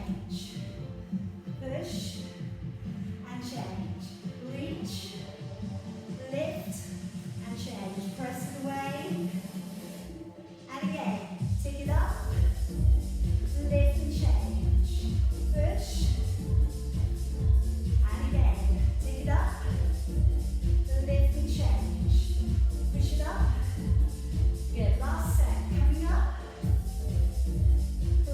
change. Push and change. Reach, lift and change. Press it away. And again, take it up, lift and change. Push. And again, take it up, lift and change. Push it up. Good, last set. Coming up.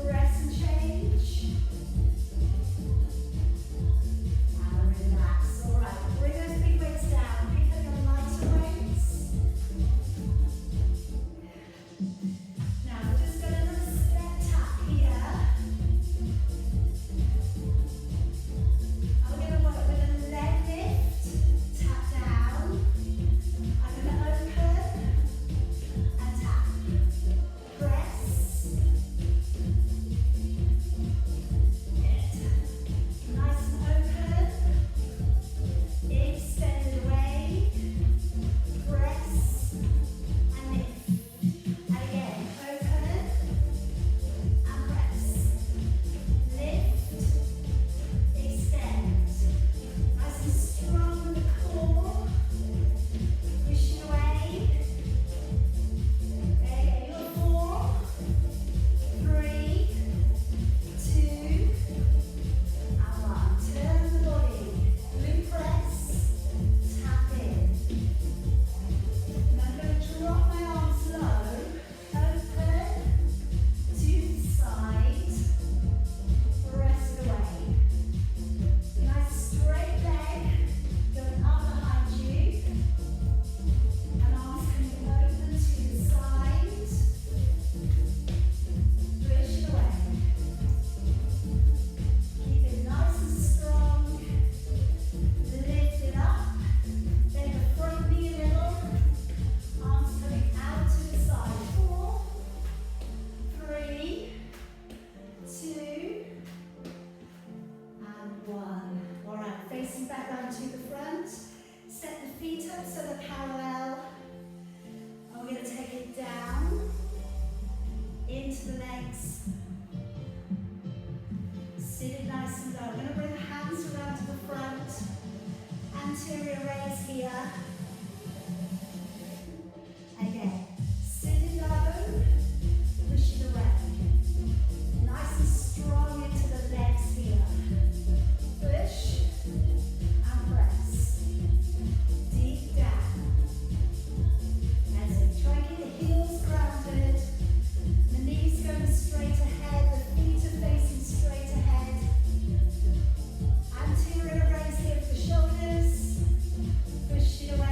Press and change. And relax. All right, bring those big weights down. Pick up your lighter weights. Now we're just going to do a step tap here. I'm going to work with a leg lift, tap down. I'm going to open and tap. Press. Good. Nice and open. Extend it away. Press and lift. And again, open and press. Lift, extend. Nice and strong in the core. Push it away. There you go. 4, 3, 2, and 1. Turn the body. Glute press. Tap in. And I'm going to drop my arms low. Open to the side. Press it away. Nice straight leg going up behind you. And arms coming open to the side. Push it away. Keep it nice and strong. Lift it up. Bend the front knee a little. Arms coming out to the side. 4, 3, 2, and 1. All right, facing back round to the front. Set the feet up so they're parallel. And we're going to take it down into the legs. Sit it nice and low. I'm going to bring the hands around to the front. Anterior raise here. Again, sit it low. Push it away. Nice and strong into the legs here. Push and press. Deep down. That's it. Try and keep the heels grounded. The knees going straight ahead. The feet are facing straight ahead. Anterior raise here for the shoulders. Push it away.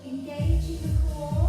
Engaging the core.